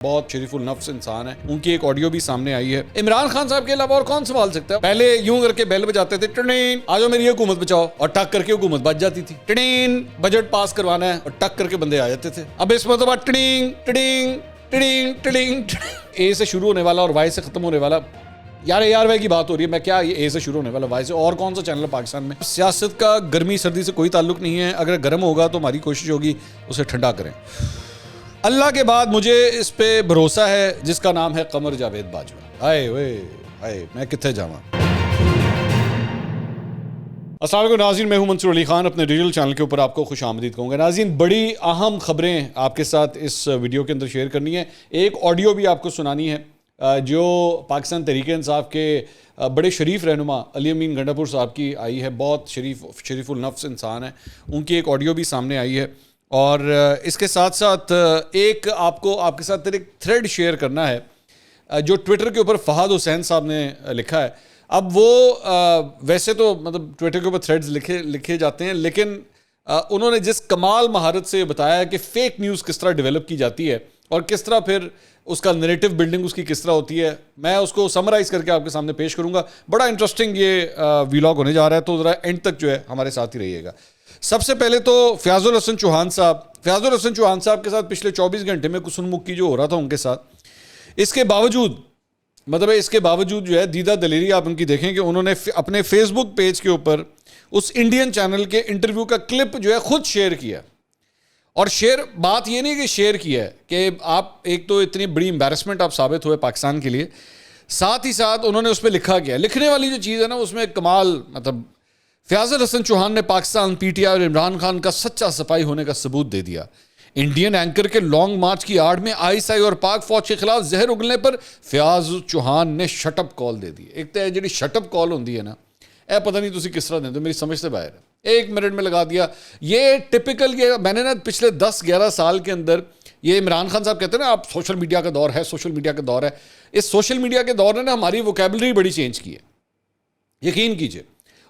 بہت شریف النفس انسان ہے. ان کی ایک آڈیو بھی سامنے آئی ہے. عمران خان صاحب کے علاوہ اور کون سنبھال سکتا ہے؟ پہلے یوں کر کے بیل بجاتے تھے, ٹڑین آجو میری حکومت بچاؤ, اور ٹک کر کے حکومت بچ جاتی تھی. ٹڑین بجٹ پاس کروانا ہے, اور ٹک کر کے بندے آ جاتے تھے. اب اس مرتبہ ٹڑین ٹڑین ٹڑین ٹڑین, اے سے شروع ہونے والا اور وائی سے ختم ہونے والا. یار وائی کی بات ہو رہی ہے, میں کیا یہ اے سے شروع ہونے والا وائی سے, اور کون سا چینل ہے پاکستان میں؟ سیاست کا گرمی سردی سے کوئی تعلق نہیں ہے. اگر گرم ہوگا تو ہماری کوشش ہوگی اسے ٹھنڈا کریں. اللہ کے بعد مجھے اس پہ بھروسہ ہے جس کا نام ہے قمر جاوید باجوہ. ہائے وے ہائے, میں کتنے جاواں. السلام علیکم ناظرین, میں ہوں منصور علی خان. اپنے ڈیجیٹل چینل کے اوپر آپ کو خوش آمدید کہوں گا. ناظرین, بڑی اہم خبریں آپ کے ساتھ اس ویڈیو کے اندر شیئر کرنی ہے. ایک آڈیو بھی آپ کو سنانی ہے جو پاکستان تحریک انصاف کے بڑے شریف رہنما علی امین گنڈا پور صاحب کی آئی ہے. بہت شریف النفس انسان ہے. ان کی ایک آڈیو بھی سامنے آئی ہے, اور اس کے ساتھ ساتھ ایک آپ کے ساتھ ایک تھریڈ شیئر کرنا ہے جو ٹویٹر کے اوپر فہد حسین صاحب نے لکھا ہے. اب وہ ویسے تو مطلب ٹویٹر کے اوپر تھریڈز لکھے جاتے ہیں, لیکن انہوں نے جس کمال مہارت سے بتایا ہے کہ فیک نیوز کس طرح ڈیولپ کی جاتی ہے اور کس طرح پھر اس کا نیریٹو بلڈنگ اس کی کس طرح ہوتی ہے, میں اس کو سمرائز کر کے آپ کے سامنے پیش کروں گا. بڑا انٹرسٹنگ یہ ویلاگ ہونے جا رہا ہے, تو ذرا اینڈ تک جو ہے ہمارے ساتھ ہی رہیے گا. سب سے پہلے تو فیاض الحسن چوہان صاحب کے ساتھ پچھلے 24 گھنٹے میں کسن مکی جو ہو رہا تھا ان کے ساتھ, اس کے باوجود جو ہے دیدہ دلیری آپ ان کی دیکھیں کہ انہوں نے اپنے فیس بک پیج کے اوپر اس انڈین چینل کے انٹرویو کا کلپ جو ہے خود شیئر کیا. اور بات یہ نہیں کہ شیئر کیا ہے کہ آپ ایک تو اتنی بڑی امبیرسمنٹ آپ ثابت ہوئے پاکستان کے لیے, ساتھ ہی ساتھ انہوں نے اس پہ لکھا گیا. لکھنے والی جو چیز ہے نا اس میں کمال, مطلب فیاض الحسن چوہان نے پاکستان پی ٹی آئی اور عمران خان کا سچا صفائی ہونے کا ثبوت دے دیا. انڈین اینکر کے لانگ مارچ کی آڑ میں آئی ایس آئی اور پاک فوج کے خلاف زہر اگلنے پر فیاض چوہان نے شٹ اپ کال دے دی. ایک تو جڑی شٹ اپ کال ہوندی ہے نا, پتہ نہیں تسی کس طرح دیں تو میری سمجھ سے باہر ہے. 1 منٹ میں لگا دیا. یہ ٹپیکل, یہ میں نے نا پچھلے 10-11 سال کے اندر, یہ عمران خان صاحب کہتے ہیں نا آپ سوشل میڈیا کا دور ہے, اس سوشل میڈیا کے دور نے نا ہماری ووکیبلری بڑی چینج کی ہے, یقین کیجئے.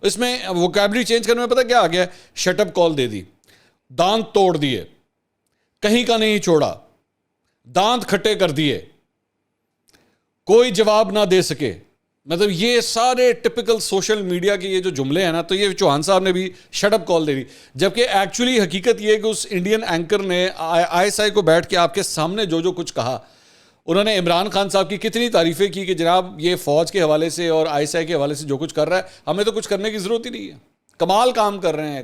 اس میں ووکیبلری چینج کرنے میں پتہ کیا آ گیا, شٹ اپ کال دے دی, دانت توڑ دیے, کہیں کا نہیں چھوڑا, دانت کھٹے کر دیے, کوئی جواب نہ دے سکے. مطلب یہ سارے ٹپیکل سوشل میڈیا کے یہ جو جملے ہیں نا, تو یہ چوہان صاحب نے بھی شٹ اپ کال دے دی. جبکہ ایکچولی حقیقت یہ ہے کہ اس انڈین اینکر نے آئی ایس آئی کو بیٹھ کے آپ کے سامنے جو کچھ کہا, انہوں نے عمران خان صاحب کی کتنی تعریفیں کی کہ جناب یہ فوج کے حوالے سے اور آئی ایس آئی کے حوالے سے جو کچھ کر رہا ہے ہمیں تو کچھ کرنے کی ضرورت ہی نہیں ہے. کمال کام کر رہے ہیں,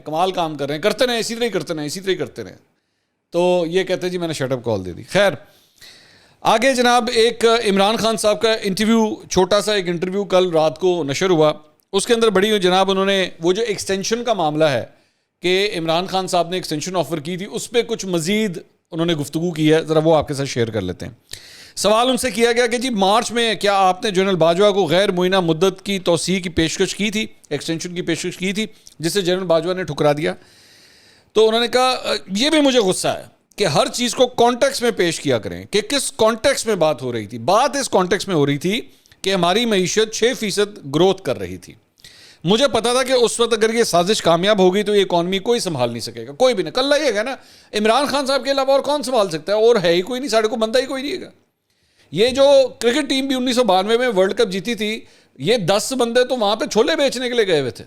کرتے رہیں, اسی طرح ہی کرتے رہیں. تو یہ کہتے ہیں جی میں نے شٹ اپ کال دے دی. خیر آگے جناب, ایک عمران خان صاحب کا انٹرویو, چھوٹا سا ایک انٹرویو کل رات کو نشر ہوا. اس کے اندر بڑی جناب انہوں نے وہ جو ایکسٹینشن کا معاملہ ہے کہ عمران خان صاحب نے ایکسٹینشن آفر کی تھی, اس پہ کچھ مزید انہوں نے گفتگو کی ہے, ذرا وہ آپ کے ساتھ شیئر کر لیتے ہیں. سوال ان سے کیا گیا کہ جی مارچ میں کیا آپ نے جنرل باجوہ کو غیر معینہ مدت کی توسیع کی پیشکش کی تھی, ایکسٹینشن کی پیشکش کی تھی, جسے جنرل باجوہ نے ٹھکرا دیا. تو انہوں نے کہا یہ بھی مجھے غصہ ہے کہ ہر چیز کو کانٹیکس میں پیش کیا کریں, کہ کس کانٹیکس میں بات ہو رہی تھی. بات اس کانٹیکس میں ہو رہی تھی کہ ہماری معیشت 6% گروتھ کر رہی تھی. مجھے پتا تھا کہ اس وقت اگر یہ سازش کامیاب ہوگی تو یہ اکانومی کوئی سنبھال نہیں سکے گا, کوئی بھی نہیں. کل یہ ہے نا, عمران خان صاحب کے علاوہ اور کون سنبھال سکتا ہے, اور ہے ہی کوئی نہیں, ساڑھے کو بندہ ہی کوئی نہیں ہے. یہ جو کرکٹ ٹیم بھی 1992 میں ورلڈ کپ جیتی تھی, یہ 10 بندے تو وہاں پہ چھولے بیچنے کے لیے گئے ہوئے تھے,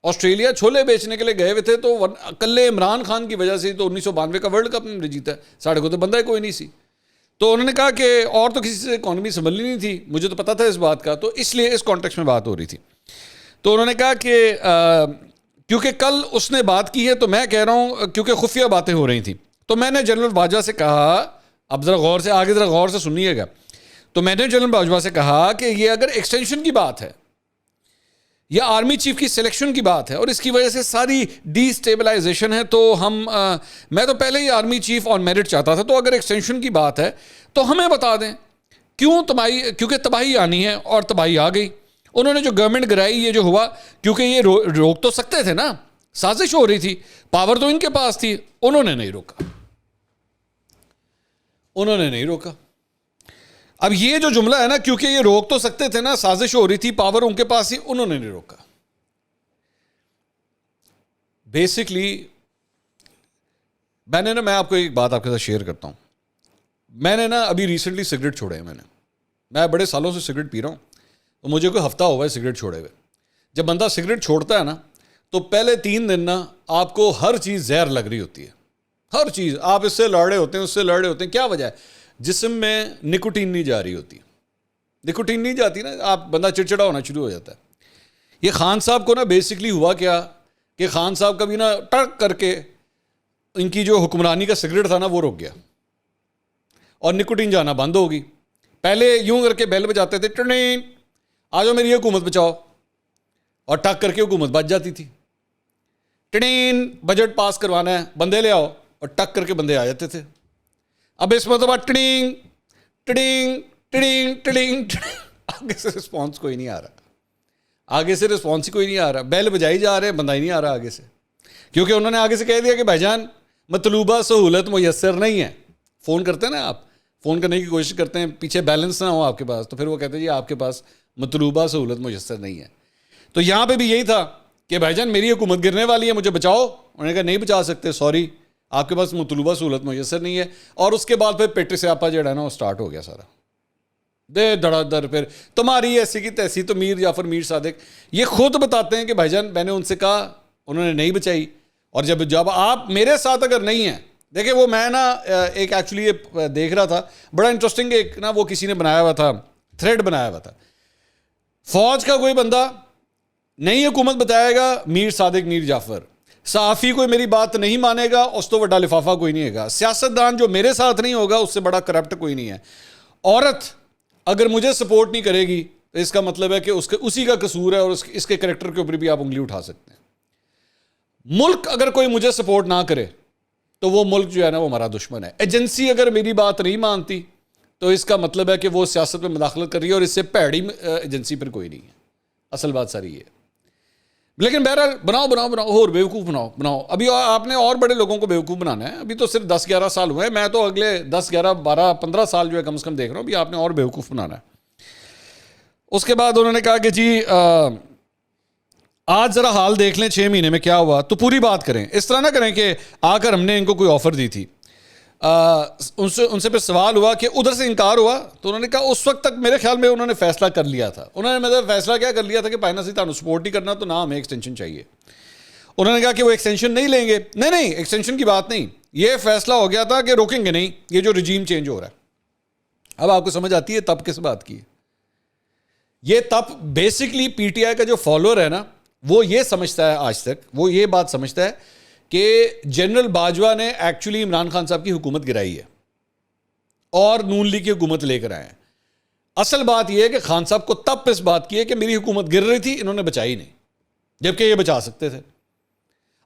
آسٹریلیا چھولے بیچنے کے لیے گئے ہوئے تھے. تو کل عمران خان کی وجہ سے تو 1992 کا ورلڈ کپ نے جیتا ہے, ساڑھے کو تو بندہ ہی کوئی نہیں سی. تو انہوں نے کہا کہ اور تو کسی سے اکانومی سنبھلنی نہیں تھی, مجھے تو پتا تھا اس بات کا, تو اس لیے اس کانٹیکس میں بات ہو رہی تھی. تو انہوں نے کہا کہ کیونکہ کل اس نے بات کی ہے تو میں کہہ رہا ہوں کیونکہ خفیہ باتیں ہو رہی تھیں. تو میں نے جنرل باجوہ سے کہا, اب ذرا غور سے سنیے گا, تو میں نے جنرل باجوہ سے کہا کہ یہ اگر ایکسٹینشن کی بات ہے یا آرمی چیف کی سلیکشن کی بات ہے اور اس کی وجہ سے ساری ڈی اسٹیبلائزیشن ہے, تو میں تو پہلے ہی آرمی چیف آن میرٹ چاہتا تھا. تو اگر ایکسٹینشن کی بات ہے تو ہمیں بتا دیں کیونکہ تباہی آنی ہے, اور تباہی آ گئی. انہوں نے جو گورنمنٹ گرائی, یہ جو ہوا, کیونکہ یہ روک تو سکتے تھے نا, سازش ہو رہی تھی, پاور تو ان کے پاس تھی, انہوں نے نہیں روکا. اب یہ جو جملہ ہے نا, کیونکہ یہ روک تو سکتے تھے نا, سازش ہو رہی تھی, پاور ان کے پاس ہی, انہوں نے نہیں روکا. بیسکلی میں آپ کو ایک بات آپ کے ساتھ شیئر کرتا ہوں. میں نے نا ابھی ریسنٹلی سگریٹ چھوڑے ہیں. میں بڑے سالوں سے سگریٹ پی رہا ہوں, تو مجھے کوئی ہفتہ ہوا ہے سگریٹ چھوڑے ہوئے. جب بندہ سگریٹ چھوڑتا ہے نا تو پہلے 3 دن نا آپ کو ہر چیز زہر لگ رہی ہوتی ہے, ہر چیز. آپ اس سے لڑ رہے ہوتے ہیں, اس سے لڑ رہے ہوتے ہیں. کیا وجہ ہے؟ جسم میں نکوٹین نہیں جا رہی ہوتی. نکوٹین نہیں جاتی نا, آپ بندہ چڑچڑا ہونا شروع ہو جاتا ہے. یہ خان صاحب کو نا بیسکلی ہوا کیا کہ خان صاحب کبھی نا ٹک کر کے ان کی جو حکمرانی کا سگریٹ تھا نا وہ رک گیا اور نکوٹین جانا بند ہوگی. پہلے یوں کر کے بیل بجاتے تھے, ٹرین آ جاؤ میری حکومت بچاؤ, اور ٹک کر کے حکومت بچ جاتی تھی. ٹرین بجٹ پاس کروانا ہے, بندے لے آؤ, اور ٹک کر کے بندے آ جاتے تھے. اب اس مرتبہ ٹڑینگ ٹڑینگ ٹڑینگ ٹڑینگ, آگے سے رسپانس کوئی نہیں آ رہا, آگے سے رسپانس ہی کوئی نہیں آ رہا. بیل بجائی جا رہے ہیں, بندہ ہی نہیں آ رہا آگے سے, کیونکہ انہوں نے آگے سے کہہ دیا کہ بھائی جان مطلوبہ سہولت میسر نہیں ہے. فون کرتے ہیں نا آپ, فون کرنے کی کوشش کرتے ہیں, پیچھے بیلنس نہ ہو آپ کے پاس, تو پھر وہ کہتے ہیں جی آپ کے پاس مطلوبہ سہولت میسر نہیں ہے. تو یہاں پہ بھی یہی تھا کہ بھائی جان میری حکومت گرنے والی ہے, مجھے بچاؤ. انہوں نے کہا نہیں بچا سکتے, سوری آپ کے پاس مطلوبہ سہولت میسر نہیں ہے. اور اس کے بعد پھر پیٹر سیاپا جو ہے نا وہ سٹارٹ ہو گیا سارا, دے دڑا در. پھر تمہاری ایسی کی تیسی. تو میر جعفر میر صادق یہ خود بتاتے ہیں کہ بھائی جان میں نے ان سے کہا, انہوں نے نہیں بچائی. اور جب آپ میرے ساتھ اگر نہیں ہیں, دیکھیں وہ میں نا ایک ایکچولی دیکھ رہا تھا بڑا انٹرسٹنگ, ایک نا وہ کسی نے بنایا ہوا تھا, تھریڈ بنایا ہوا تھا. فوج کا کوئی بندہ نہیں حکومت بتائے گا میر صادق میر جعفر, صحافی کوئی میری بات نہیں مانے گا اس تو بڑا لفافہ کوئی نہیں ہے, سیاستدان جو میرے ساتھ نہیں ہوگا اس سے بڑا کرپٹ کوئی نہیں ہے. عورت اگر مجھے سپورٹ نہیں کرے گی تو اس کا مطلب ہے کہ اسی کا قصور ہے, اور اس کے کریکٹر کے اوپر بھی آپ انگلی اٹھا سکتے ہیں. ملک اگر کوئی مجھے سپورٹ نہ کرے تو وہ ملک جو ہے نا وہ ہمارا دشمن ہے. ایجنسی اگر میری بات نہیں مانتی تو اس کا مطلب ہے کہ وہ سیاست میں مداخلت کر رہی ہے, اور اس سے پیڑی ایجنسی پر کوئی نہیں ہے. اصل بات ساری ہے. لیکن بہرحال بناؤ اور بیوقوف بناؤ. ابھی آپ نے اور بڑے لوگوں کو بیوقوف بنانا ہے. ابھی تو صرف 10-11 سال ہوئے ہیں, میں تو اگلے 10-11-12-15 سال جو ہے کم سے کم دیکھ رہا ہوں. ابھی آپ نے اور بیوقوف بنانا ہے. اس کے بعد انہوں نے کہا کہ جی آج ذرا حال دیکھ لیں 6 مہینے میں کیا ہوا, تو پوری بات کریں. اس طرح نہ کریں کہ آ کر ہم نے ان کو کوئی آفر دی تھی. ان سے پھر سوال ہوا کہ ادھر سے انکار ہوا, تو انہوں نے کہا اس وقت تک میرے خیال میں انہوں نے فیصلہ کر لیا تھا. انہوں نے مطلب فیصلہ کیا کر لیا تھا کہ پائنا سی تانوں سپورٹ نہیں کرنا, تو نہ ہمیں ایکسٹینشن چاہیے. انہوں نے کہا کہ وہ ایکسٹینشن نہیں لیں گے. نہیں ایکسٹینشن کی بات نہیں, یہ فیصلہ ہو گیا تھا کہ روکیں گے نہیں یہ جو رجیم چینج ہو رہا ہے. اب آپ کو سمجھ آتی ہے تب کس بات کی ہے. یہ تب بیسکلی پی ٹی آئی کا جو فالوور ہے نا وہ یہ سمجھتا ہے, آج تک وہ یہ بات سمجھتا ہے کہ جنرل باجوہ نے ایکچولی عمران خان صاحب کی حکومت گرائی ہے اور نون لیگ کی حکومت لے کر آئے ہیں. اصل بات یہ ہے کہ خان صاحب کو تب اس بات کی ہے کہ میری حکومت گر رہی تھی, انہوں نے بچائی نہیں, جبکہ یہ بچا سکتے تھے.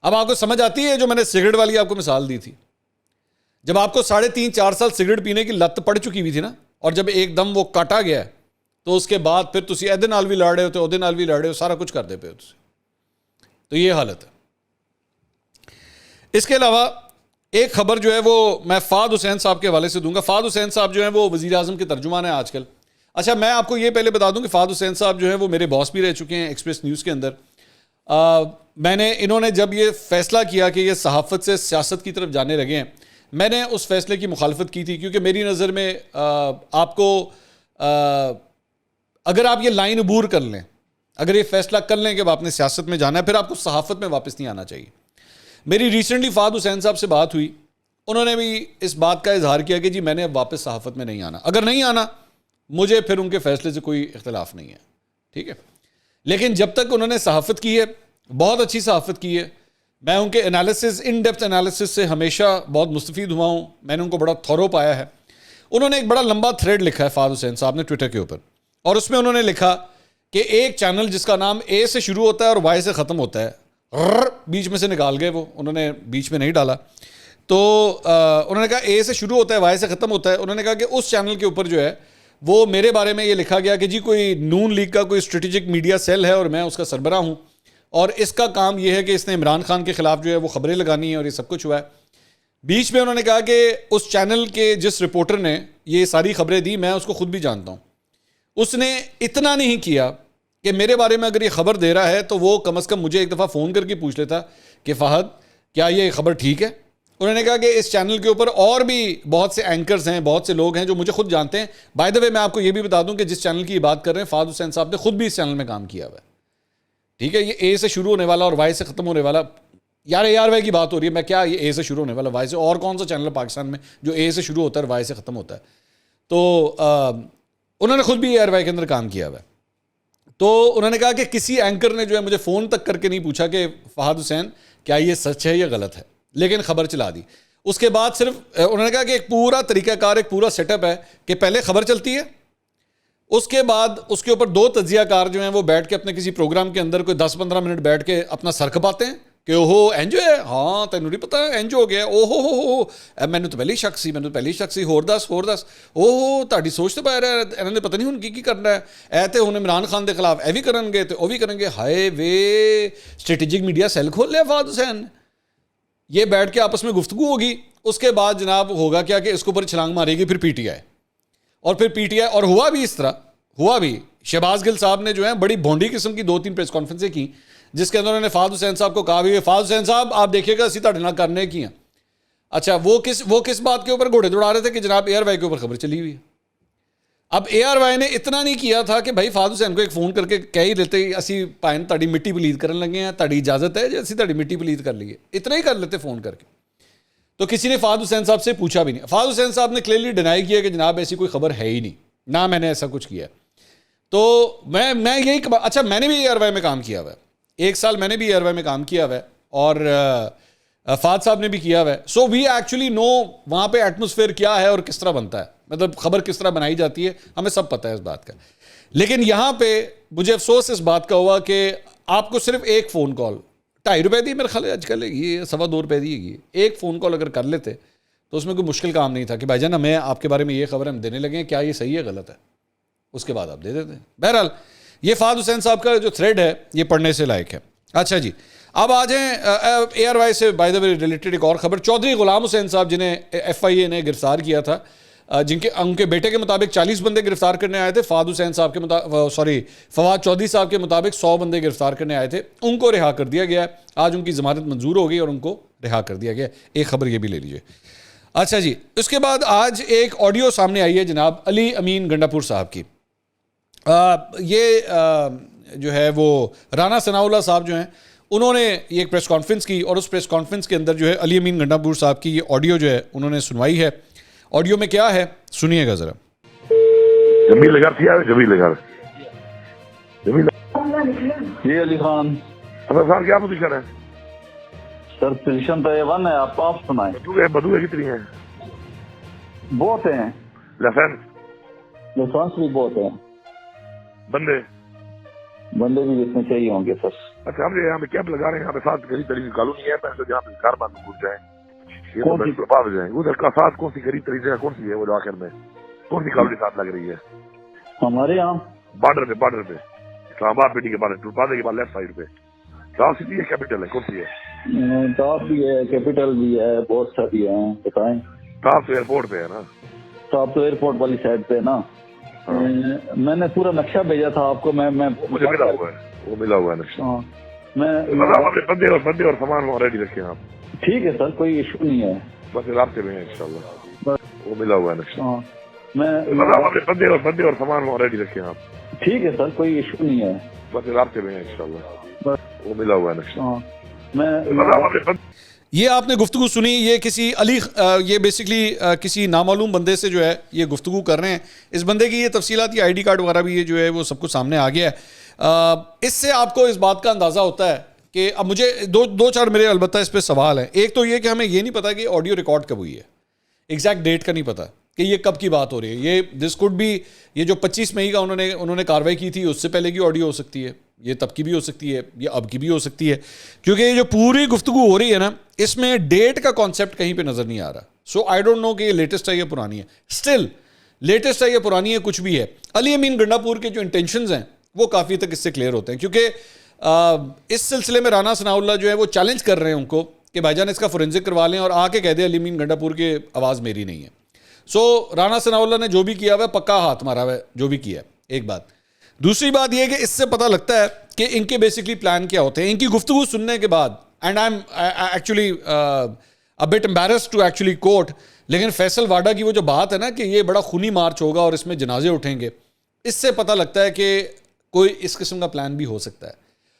اب آپ کو سمجھ آتی ہے جو میں نے سگریٹ والی آپ کو مثال دی تھی, جب آپ کو 3.5-4 سال سگریٹ پینے کی لت پڑ چکی ہوئی تھی نا, اور جب ایک دم وہ کاٹا گیا تو اس کے بعد پھر تسی ایدے نال بھی لڑ رہے ہوتے, اودے نال بھی لڑ رہے ہو, سارا کچھ کر دے پے ہو تسی. تو یہ حالت ہے. اس کے علاوہ ایک خبر جو ہے وہ میں فہد حسین صاحب کے حوالے سے دوں گا. فہد حسین صاحب جو ہیں وہ وزیر اعظم کے ترجمان ہیں آج کل. اچھا میں آپ کو یہ پہلے بتا دوں کہ فہد حسین صاحب جو ہیں وہ میرے باس بھی رہ چکے ہیں ایکسپریس نیوز کے اندر. انہوں نے جب یہ فیصلہ کیا کہ یہ صحافت سے سیاست کی طرف جانے لگے ہیں, میں نے اس فیصلے کی مخالفت کی تھی, کیونکہ میری نظر میں آپ کو اگر آپ یہ لائن عبور کر لیں, اگر یہ فیصلہ کر لیں کہ آپ نے سیاست میں جانا ہے, پھر آپ کو صحافت میں واپس نہیں آنا چاہیے. میری ریسنٹلی فہد حسین صاحب سے بات ہوئی, انہوں نے بھی اس بات کا اظہار کیا کہ جی میں نے اب واپس صحافت میں نہیں آنا. اگر نہیں آنا مجھے پھر ان کے فیصلے سے کوئی اختلاف نہیں ہے, ٹھیک ہے. لیکن جب تک انہوں نے صحافت کی ہے, بہت اچھی صحافت کی ہے, میں ان کے انالیسس, ان ڈیپتھ انالیسس سے ہمیشہ بہت مستفید ہوا ہوں. میں نے ان کو بڑا تھورو پایا ہے. انہوں نے ایک بڑا لمبا تھریڈ لکھا ہے فہد حسین صاحب نے ٹویٹر کے اوپر, اور اس میں انہوں نے لکھا کہ ایک چینل جس کا نام اے سے شروع ہوتا ہے اور وائی سے ختم ہوتا ہے, بیچ میں سے نکال گئے, وہ انہوں نے بیچ میں نہیں ڈالا. تو انہوں نے کہا اے سے شروع ہوتا ہے وائی سے ختم ہوتا ہے. انہوں نے کہا کہ اس چینل کے اوپر جو ہے وہ میرے بارے میں یہ لکھا گیا کہ جی کوئی نون لیگ کا کوئی اسٹریٹجک میڈیا سیل ہے اور میں اس کا سربراہ ہوں, اور اس کا کام یہ ہے کہ اس نے عمران خان کے خلاف جو ہے وہ خبریں لگانی ہیں, اور یہ سب کچھ ہوا ہے. بیچ میں انہوں نے کہا کہ اس چینل کے جس رپورٹر نے یہ ساری خبریں دی, میں اس کو خود بھی جانتا ہوں, اس نے اتنا نہیں کیا کہ میرے بارے میں اگر یہ خبر دے رہا ہے تو وہ کم از کم مجھے ایک دفعہ فون کر کے پوچھ لیتا کہ فہد کیا یہ خبر ٹھیک ہے. انہوں نے کہا کہ اس چینل کے اوپر اور بھی بہت سے اینکرز ہیں, بہت سے لوگ ہیں جو مجھے خود جانتے ہیں. بائی دا وے میں آپ کو یہ بھی بتا دوں کہ جس چینل کی بات کر رہے ہیں فہد حسین صاحب نے خود بھی اس چینل میں کام کیا ہوا ہے. ٹھیک ہے, یہ اے سے شروع ہونے والا اور وائی سے ختم ہونے والا, یار اے آر وائی کی بات ہو رہی ہے, میں کیا یہ اے سے شروع ہونے والا وائی سے, اور کون سا چینل ہے پاکستان میں جو اے سے شروع ہوتا ہے اور وائی سے ختم ہوتا ہے. تو انہوں نے خود بھی اے آر وائی کے اندر کام کیا ہوا ہے. تو انہوں نے کہا کہ کسی اینکر نے جو ہے مجھے فون تک کر کے نہیں پوچھا کہ فہد حسین کیا یہ سچ ہے یا غلط ہے, لیکن خبر چلا دی. اس کے بعد صرف انہوں نے کہا کہ ایک پورا طریقہ کار, ایک پورا سیٹ اپ ہے کہ پہلے خبر چلتی ہے, اس کے بعد اس کے اوپر 2 تجزیہ کار جو ہیں وہ بیٹھ کے اپنے کسی پروگرام کے اندر کوئی 10-15 منٹ بیٹھ کے اپنا سر کھپاتے ہیں کہ اوہو اینجو ہے, ہاں تینوں نہیں پتا اینجو ہو گیا, اوہو ہو مینوں تو پہلی شک سی, مینوں تو پہلی شک سی, ہور دس اوہو تہاڈی سوچ تو پا رہا ہے, انہوں نے پتہ نہیں ہن کی کرنا ہے, اے تے ہن عمران خان دے خلاف اے بھی کرن گے تے او بھی کرن گے. ہائے وے اسٹریٹجک میڈیا سیل کھول لیا فہد حسین. یہ بیٹھ کے آپس میں گفتگو ہوگی, اس کے بعد جناب ہوگا کیا کہ اس کے اوپر چھلانگ مارے گی پھر پی ٹی آئی, اور پھر پی ٹی آئی, اور ہوا بھی اس طرح, ہوا بھی. شہباز گل صاحب نے جو ہے بڑی بھونڈی قسم کی 2-3 پریس کانفرنسیں کی جس کے اندر انہوں نے فہد حسین صاحب کو کہا بھی فہد حسین صاحب آپ دیکھیے گا اسی تہاڈے نال کرنے کی ہیں. اچھا وہ کس بات کے اوپر گھوڑے دوڑا رہے تھے کہ جناب اے آر وائی کے اوپر خبر چلی ہوئی ہے. اب اے آر وائی نے اتنا نہیں کیا تھا کہ بھائی فہد حسین کو ایک فون کر کے کہہ ہی لیتے اسی پائن تہاڈی مٹی پلید کرن لگے ہیں, تہاڈی اجازت ہے جی اسی تہاڈی مٹی پلید کر لیے, اتنا ہی کر لیتے فون کر کے. تو کسی نے فہد حسین صاحب سے پوچھا بھی نہیں. فہد حسین صاحب نے کلیئرلی ڈینائی کیا کہ جناب ایسی کوئی خبر ہے ہی نہیں, نہ میں نے ایسا کچھ کیا. تو میں یہی اچھا میں نے بھی اے آر وائی میں کام کیا ہوا ہے, 1 سال میں نے بھی اے آر وائی میں کام کیا ہوا ہے, اور فہد صاحب نے بھی کیا ہوا ہے. سو وی ایکچولی نو وہاں پہ ایٹماسفیئر کیا ہے اور کس طرح بنتا ہے, مطلب خبر کس طرح بنائی جاتی ہے, ہمیں سب پتہ ہے اس بات کا. لیکن یہاں پہ مجھے افسوس اس بات کا ہوا کہ آپ کو صرف ایک فون کال, 2.5 روپے دی میرے خیال ہے آج کل, یہ 2.25 روپے دی ہے, ایک فون کال اگر کر لیتے تو اس میں کوئی مشکل کام نہیں تھا کہ بھائی جان ہمیں آپ کے بارے میں یہ خبر ہم دینے لگے ہیں, کیا یہ صحیح ہے غلط ہے, اس کے بعد آپ دے دیتے. بہرحال یہ فہد حسین صاحب کا جو تھریڈ ہے یہ پڑھنے سے لائق ہے. اچھا جی, اب آ جائیں اے آر وائی سے بائی دا وے ریلیٹڈ ایک اور خبر. چودھری غلام حسین صاحب جنہیں ایف آئی اے نے گرفتار کیا تھا, ان کے بیٹے کے مطابق 40 بندے گرفتار کرنے آئے تھے, فہد حسین صاحب کے فواد چودھری صاحب کے مطابق 100 بندے گرفتار کرنے آئے تھے, ان کو رہا کر دیا گیا ہے. آج ان کی ضمانت منظور ہو گئی اور ان کو رہا کر دیا گیا. ایک خبر یہ بھی لے لیجیے. اچھا جی, اس کے بعد آج ایک آڈیو سامنے آئی ہے جناب علی امین گنڈا پور صاحب کی. یہ جو ہے وہ رانا ثناء اللہ صاحب جو ہیں انہوں نے یہ ایک پریس کانفرنس کی, اور اس پریس کانفرنس کے اندر جو ہے علی امین گنڈا پور صاحب کی یہ آڈیو جو ہے انہوں نے سنوائی ہے. آڈیو میں کیا ہے سنیے گا ذرا. جمیل جی علی خان صاحب کیا پوزیشن ہے سر؟ پوزیشن تو A1 ہے, آپ سنائیں. بدو کتنی ہیں؟ بہت ہیں, لائسنس بھی بہت ہیں, بندے بھی جتنے چاہیے ہوں گے سر. اچھا ہم یہاں پہ کیمپ لگا رہے ہیں, یہاں پہ 7 قریب ترین کالونی ہے, پہلے جہاں پہ کار بند پہنچ جائیں, ادھر کا 7 کون سی قریب ترین جگہ کون سی ہے, وہ آخر میں کون سی کالونی ساتھ لگ رہی ہے؟ ہمارے یہاں بارڈر پہ اسلام آباد پیٹی کے بعد ٹولپادے کے بعد لیفٹ سائڈ پہ ٹاپ سٹی ہے, کیپٹل ہے, کون سی ہے؟ ٹاپ بھی ہے, کیپٹل بھی ہے, بہت ساری ہیں, بتائیں. ٹاپ تو ایئرپورٹ پہ ہے نا؟ ٹاپ تو ایئرپورٹ والی سائڈ پہ نا. میں نے پورا نقشہ بھیجا تھا آپ کو, میں مجھے ملا ہوا ہے, وہ ملا ہوا ہے نقشہ. میں بندے اور سامان ریڈی رکھیں آپ. ٹھیک ہے سر, کوئی ایشو نہیں ہے, بس رابطے میں ہیں انشاءاللہ, وہ ملا ہوا ہے نقشہ. میں بندے اور سامان ریڈی رکھیں آپ. ٹھیک ہے سر, کوئی ایشو نہیں ہے, بس رابطے میں ہیں انشاءاللہ, وہ ملا ہوا ہے نقشہ. یہ آپ نے گفتگو سنی, یہ کسی یہ بیسکلی کسی نامعلوم بندے سے جو ہے یہ گفتگو کر رہے ہیں. اس بندے کی یہ تفصیلات, یہ ID کارڈ وغیرہ بھی یہ جو ہے وہ سب کچھ سامنے آ گیا ہے. اس سے آپ کو اس بات کا اندازہ ہوتا ہے کہ اب مجھے دو چار میرے البتہ اس پہ سوال ہیں. ایک تو یہ کہ ہمیں یہ نہیں پتا کہ آڈیو ریکارڈ کب ہوئی ہے, ایگزیکٹ ڈیٹ کا نہیں پتا کہ یہ کب کی بات ہو رہی ہے. یہ دس کوڈ بھی, یہ جو 25 مئی کا انہوں نے کاروائی کی تھی اس سے پہلے کی آڈیو ہو سکتی ہے, یہ تب کی بھی ہو سکتی ہے, یہ اب کی بھی ہو سکتی ہے, کیونکہ یہ جو پوری گفتگو ہو رہی ہے نا اس میں ڈیٹ کا کانسیپٹ کہیں پہ نظر نہیں آ رہا. سو آئی ڈونٹ نو کہ یہ لیٹسٹ ہے یا پرانی ہے. اسٹل لیٹسٹ ہے یا پرانی ہے, کچھ بھی ہے. علی امین گنڈا پور کے جو انٹینشنز ہیں وہ کافی تک اس سے کلیئر ہوتے ہیں, کیونکہ اس سلسلے میں رانا ثناء اللہ جو ہے وہ چیلنج کر رہے ہیں ان کو کہ بھائی جان اس کا فورینزک کروا لیں اور آ کے کہہ دیں علی امین گنڈا پور کی آواز میری نہیں ہے. سو رانا ثناء اللہ نے جو بھی کیا ہوا ہے پکا ہاتھ مارا ہوا ہے جو بھی کیا ہے. ایک بات. دوسری بات یہ کہ اس سے پتہ لگتا ہے کہ ان کے بیسکلی پلان کیا ہوتے ہیں. ان کی گفتگو سننے کے بعد, and I am actually a bit embarrassed to actually quote, لیکن فیصل واڈا کی وہ جو بات ہے نا کہ یہ بڑا خونی مارچ ہوگا اور اس میں جنازے اٹھیں گے, اس سے پتہ لگتا ہے کہ کوئی اس قسم کا پلان بھی ہو سکتا ہے.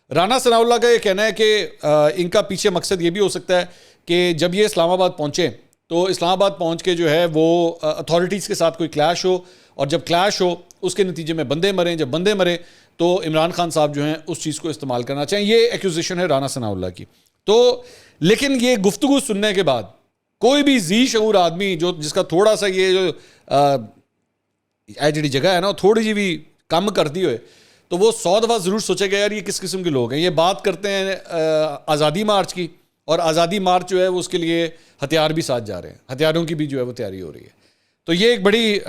رانا ثناء اللہ کا یہ کہنا ہے کہ ان کا پیچھے مقصد یہ بھی ہو سکتا ہے کہ جب یہ اسلام آباد پہنچیں تو اسلام آباد پہنچ کے جو ہے وہ اتھارٹیز کے ساتھ کوئی کلیش ہو, اور جب کلیش ہو اس کے نتیجے میں بندے مریں, جب بندے مریں تو عمران خان صاحب جو ہیں اس چیز کو استعمال کرنا چاہیں. یہ ایکوزیشن ہے رانا ثناء اللہ کی. تو لیکن یہ گفتگو سننے کے بعد کوئی بھی ذی شعور آدمی جس کا تھوڑا سا یہ جو جڑی جگہ ہے نا تھوڑی جی بھی کم کرتی ہوئے تو وہ 100 دفعہ ضرور سوچے گا یار یہ کس قسم کے لوگ ہیں. یہ بات کرتے ہیں آزادی مارچ کی, اور آزادی مارچ جو ہے وہ اس کے لیے ہتھیار بھی ساتھ جا رہے ہیں, ہتھیاروں کی بھی جو ہے وہ تیاری ہو رہی ہے. تو یہ ایک بڑی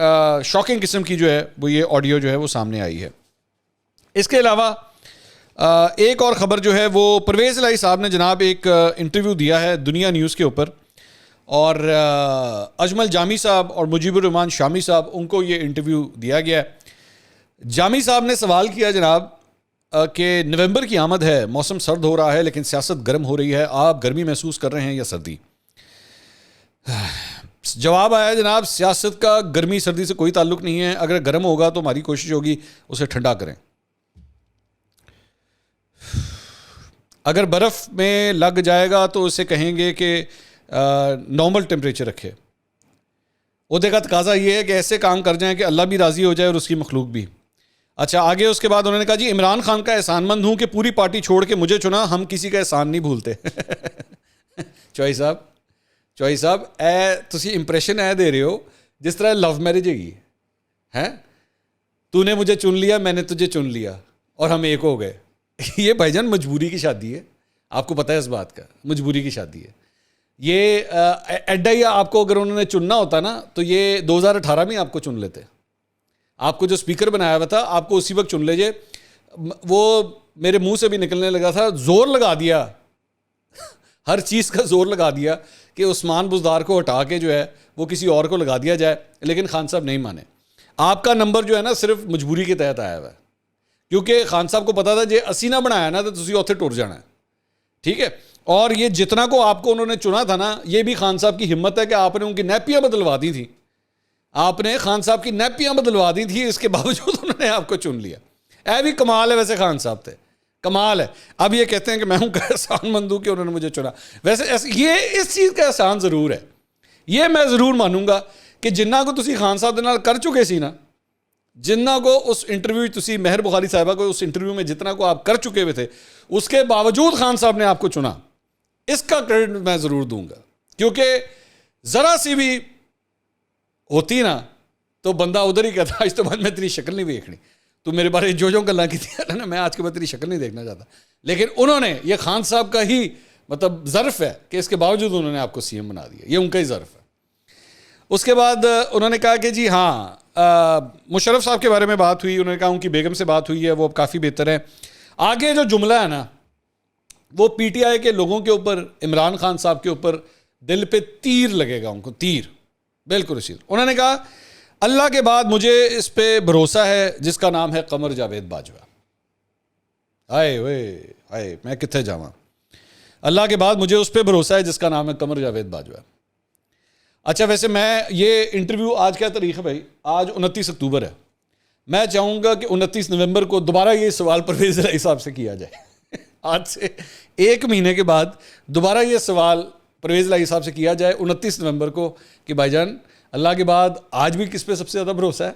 شاکنگ قسم کی جو ہے وہ یہ آڈیو جو ہے وہ سامنے آئی ہے. اس کے علاوہ ایک اور خبر جو ہے وہ پرویز الہی صاحب نے جناب ایک انٹرویو دیا ہے دنیا نیوز کے اوپر, اور اجمل جامی صاحب اور مجیب الرحمان شامی صاحب ان کو یہ انٹرویو دیا گیا ہے. جامی صاحب نے سوال کیا جناب کہ نومبر کی آمد ہے, موسم سرد ہو رہا ہے لیکن سیاست گرم ہو رہی ہے, آپ گرمی محسوس کر رہے ہیں یا سردی؟ جواب آیا جناب سیاست کا گرمی سردی سے کوئی تعلق نہیں ہے, اگر گرم ہوگا تو ہماری کوشش ہوگی اسے ٹھنڈا کریں. اگر برف میں لگ جائے گا تو اسے کہیں گے کہ نارمل ٹیمپریچر رکھے. عہدے کا تقاضا یہ ہے کہ ایسے کام کر جائیں کہ اللہ بھی راضی ہو جائے اور اس کی مخلوق بھی. اچھا آگے اس کے بعد انہوں نے کہا جی عمران خان کا احسان مند ہوں کہ پوری پارٹی چھوڑ کے مجھے چنا, ہم کسی کا احسان نہیں بھولتے. چوہی صاحب تسی امپریشن دے رہے ہو جس طرح لو میرج ہے, تو نے مجھے چن لیا میں نے تجھے چن لیا اور ہم ایک ہو گئے. یہ بھائی جان مجبوری کی شادی ہے, آپ کو پتہ ہے اس بات کا, مجبوری کی شادی ہے یہ. ایڈا ہی آپ کو اگر انہوں نے چننا ہوتا نا تو یہ 2018 میں آپ کو چن لیتے, آپ کو جو سپیکر بنایا ہوا تھا آپ کو اسی وقت چن لیجئے. وہ میرے منہ سے بھی نکلنے لگا تھا, زور لگا دیا, ہر چیز کا زور لگا دیا کہ عثمان بزدار کو ہٹا کے جو ہے وہ کسی اور کو لگا دیا جائے, لیکن خان صاحب نہیں مانے. آپ کا نمبر جو ہے نا صرف مجبوری کے تحت آیا ہوا ہے, کیونکہ خان صاحب کو پتا تھا جی اسی نہ بنایا نا تو تسی اوتھے ٹر جانا ہے, ٹھیک ہے. اور یہ جتنا کو آپ کو انہوں نے چنا تھا نا, یہ بھی خان صاحب کی ہمت ہے کہ آپ نے ان کی نیپیاں بدلوا دی تھیں, آپ نے خان صاحب کی نیپیاں بدلوا دی تھی, اس کے باوجود انہوں نے آپ کو چن لیا. اے بھی کمال ہے ویسے خان صاحب تھے, کمال ہے. اب یہ کہتے ہیں کہ میں ہوں احسان مند ہوں کہ انہوں نے مجھے چنا. ویسے یہ اس چیز کا احسان ضرور ہے, یہ میں ضرور مانوں گا کہ جنہ کو تسی خان صاحب دے نال کر چکے سی نا, جنہ کو اس انٹرویو تسی مہر بخاری صاحبہ کو اس انٹرویو میں جتنا کو آپ کر چکے ہوئے تھے, اس کے باوجود خان صاحب نے آپ کو چنا, اس کا کریڈٹ میں ضرور دوں گا. کیونکہ ذرا سی بھی ہوتی نا تو بندہ ادھر ہی کہتا آج تو بعد میں تیری شکل نہیں دیکھنی, تو میرے بارے جو گلاں کی تھی نا میں آج کے بعد تیری شکل نہیں دیکھنا چاہتا. لیکن انہوں نے, یہ خان صاحب کا ہی مطلب ظرف ہے کہ اس کے باوجود انہوں نے آپ کو سی ایم بنا دیا, یہ ان کا ہی ظرف ہے. اس کے بعد انہوں نے کہا کہ جی ہاں مشرف صاحب کے بارے میں بات ہوئی, انہوں نے کہا ان کی بیگم سے بات ہوئی ہے, وہ اب کافی بہتر ہے. آگے جو جملہ ہے نا وہ پی ٹی آئی کے لوگوں کے اوپر, عمران خان صاحب کے اوپر دل پہ تیر لگے گا, ان کو تیر بالکل اسی. انہوں نے کہا اللہ کے بعد مجھے اس پہ بھروسہ ہے جس کا نام ہے قمر جاوید باجوہ. آئے میں کتنے جاواں, اللہ کے بعد مجھے اس پہ بھروسہ ہے جس کا نام ہے قمر جاوید باجوہ. اچھا ویسے میں یہ انٹرویو آج کیا تاریخ ہے بھائی, آج 29 اکتوبر ہے. میں چاہوں گا کہ 29 نومبر کو دوبارہ یہ سوال پرویز الہی صاحب سے کیا جائے. آج سے 1 مہینے کے بعد دوبارہ یہ سوال پرویز الہی صاحب سے کیا جائے 29 نومبر کو کہ بھائی جان اللہ کے بعد آج بھی کس پہ سب سے زیادہ بھروسہ ہے,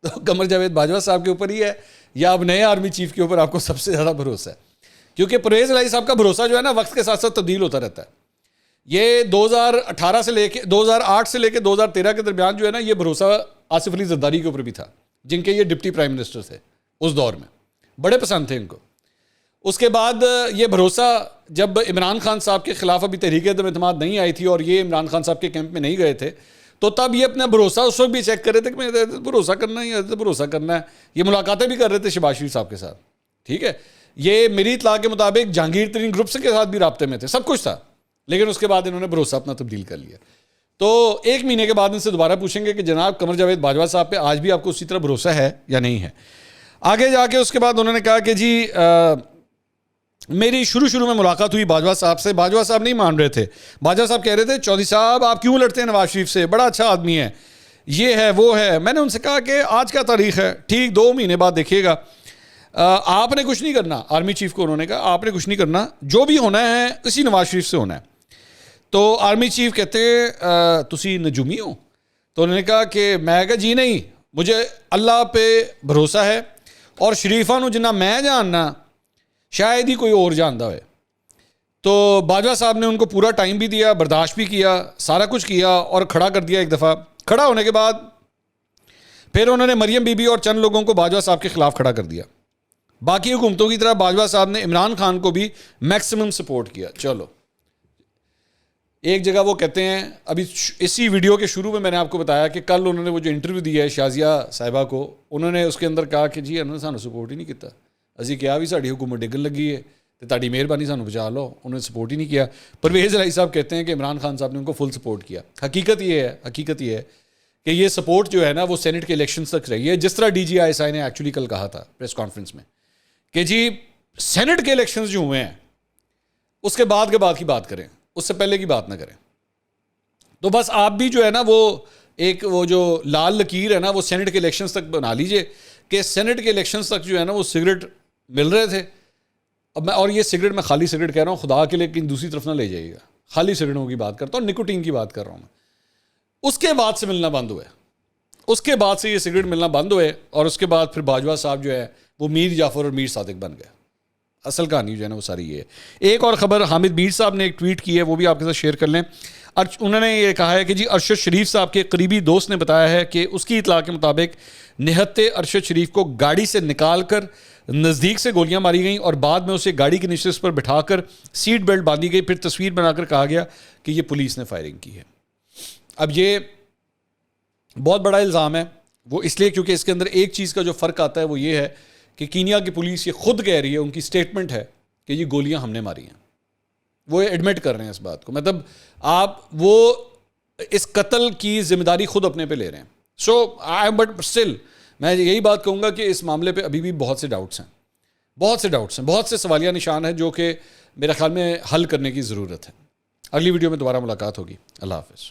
تو قمر جاوید باجوہ صاحب کے اوپر ہی ہے یا اب نئے آرمی چیف کے اوپر آپ کو سب سے زیادہ بھروسہ ہے؟ کیونکہ پرویز الہی صاحب کا بھروسہ جو ہے نا وقت کے ساتھ ساتھ تبدیل ہوتا رہتا ہے. یہ 2018 سے لے کے 2008 سے لے کے 2013 کے درمیان جو ہے نا یہ بھروسہ آصف علی زرداری کے اوپر بھی تھا, جن کے یہ ڈپٹی پرائم منسٹر تھے اس دور میں, بڑے پسند تھے ان کو. اس کے بعد یہ بھروسہ جب عمران خان صاحب کے خلاف ابھی تحریک عدم اعتماد نہیں آئی تھی اور یہ عمران خان صاحب کے کیمپ میں نہیں گئے تھے, تو تب یہ اپنا بھروسہ اس وقت بھی چیک کر رہے تھے کہ میں بھروسہ کرنا ہے, بھروسہ کرنا ہے. یہ ملاقاتیں بھی کر رہے تھے شہباز شریف صاحب کے ساتھ, ٹھیک ہے. یہ میری اطلاع کے مطابق جہانگیر ترین گروپ کے ساتھ بھی رابطے میں تھے, سب کچھ تھا. لیکن اس کے بعد انہوں نے بھروسہ اپنا تبدیل کر لیا. تو 1 مہینے کے بعد ان سے دوبارہ پوچھیں گے کہ جناب قمر جاوید باجوہ صاحب پہ آج بھی آپ کو اسی طرح بھروسہ ہے یا نہیں ہے. آگے جا کے اس کے بعد انہوں نے کہا کہ جی میری شروع میں ملاقات ہوئی باجوہ صاحب سے. باجوہ صاحب نہیں مان رہے تھے. باجوہ صاحب کہہ رہے تھے چودھری صاحب آپ کیوں لڑتے ہیں نواز شریف سے, بڑا اچھا آدمی ہے, یہ ہے وہ ہے. میں نے ان سے کہا کہ آج کا تاریخ ہے, ٹھیک 2 مہینے بعد دیکھیے گا, آپ نے کچھ نہیں کرنا. آرمی چیف کو انہوں نے کہا آپ نے کچھ نہیں کرنا, جو بھی ہونا ہے اسی نواز شریف سے ہونا ہے. تو آرمی چیف کہتے ہیں تسی نجومی ہو؟ تو انہوں نے کہا کہ میں کہا جی نہیں, مجھے اللہ پہ بھروسہ ہے اور شریفاں نو جنہ میں جاننا شاید ہی کوئی اور جانتا ہوئے. تو باجوہ صاحب نے ان کو پورا ٹائم بھی دیا, برداشت بھی کیا, سارا کچھ کیا اور کھڑا کر دیا. ایک دفعہ کھڑا ہونے کے بعد پھر انہوں نے مریم بی بی اور چند لوگوں کو باجوہ صاحب کے خلاف کھڑا کر دیا. باقی حکومتوں کی طرح باجوہ صاحب نے عمران خان کو بھی میکسیمم سپورٹ کیا. چلو ایک جگہ وہ کہتے ہیں, ابھی اسی ویڈیو کے شروع میں میں نے آپ کو بتایا کہ کل انہوں نے وہ جو انٹرویو دیا ہے شازیہ صاحبہ کو, انہوں نے اس کے اندر کہا کہ جی انہوں نے سانو سپورٹ ہی نہیں کیتا, اسی کیا بھی ساری حکومت ڈگن لگی ہے تو تاری مہربانی سانو بچا لو, انہوں نے سپورٹ ہی نہیں کیا. پرویز الہی صاحب کہتے ہیں کہ عمران خان صاحب نے ان کو فل سپورٹ کیا. حقیقت یہ ہے کہ یہ سپورٹ جو ہے نا وہ سینٹ کے الیکشنز تک رہی ہے, جس طرح D G I S I نے ایکچولی کل کہا تھا پریس کانفرنس میں کہ جی سینٹ کے الیکشنز جو ہوئے ہیں اس کے بعد کی بات کریں, اس سے پہلے کی بات نہ کریں. تو بس آپ بھی جو ہے نا وہ جو لال لکیر ہے نا وہ سینٹ کے الیکشنز تک بنا لیجئے کہ سینٹ کے الیکشنز تک جو ہے نا وہ سگریٹ مل رہے تھے. اب میں اور یہ سگریٹ میں خالی سگریٹ کہہ رہا ہوں, خدا کے لیے کہیں دوسری طرف نہ لے جائیے گا, خالی سگریٹوں کی بات کرتا ہوں, نکوٹین کی بات کر رہا ہوں میں. اس کے بعد سے ملنا بند ہوئے, اس کے بعد سے یہ سگریٹ ملنا بند ہوئے, اور اس کے بعد پھر باجوہ صاحب جو ہے وہ میر جعفر اور میر صادق بن گئے. اصل کہانی جو ہے نا وہ ساری یہ ہے. ایک اور خبر, حامد میر صاحب نے ایک ٹویٹ کی ہے, وہ بھی آپ کے ساتھ شیئر کر لیں. انہوں نے یہ کہا ہے کہ جی ارشد شریف صاحب کے قریبی دوست نے بتایا ہے کہ اس کی اطلاع کے مطابق نہتے ارشد شریف کو گاڑی سے نکال کر نزدیک سے گولیاں ماری گئیں اور بعد میں اسے گاڑی کی نشست پر بٹھا کر سیٹ بیلٹ باندھی گئی, پھر تصویر بنا کر کہا گیا کہ یہ پولیس نے فائرنگ کی ہے. اب یہ بہت بڑا الزام ہے, وہ اس لیے کیونکہ اس کے اندر ایک چیز کا جو فرق آتا ہے وہ یہ ہے کہ کینیا کی پولیس یہ خود کہہ رہی ہے, ان کی سٹیٹمنٹ ہے کہ یہ گولیاں ہم نے ماری ہیں, وہ ایڈمٹ کر رہے ہیں اس بات کو. مطلب آپ وہ اس قتل کی ذمہ داری خود اپنے پہ لے رہے ہیں. بٹ اسٹل میں یہی بات کہوں گا کہ اس معاملے پہ ابھی بھی بہت سے ڈاؤٹس ہیں, بہت سے سوالیہ نشان ہیں جو کہ میرے خیال میں حل کرنے کی ضرورت ہے. اگلی ویڈیو میں دوبارہ ملاقات ہوگی. اللہ حافظ.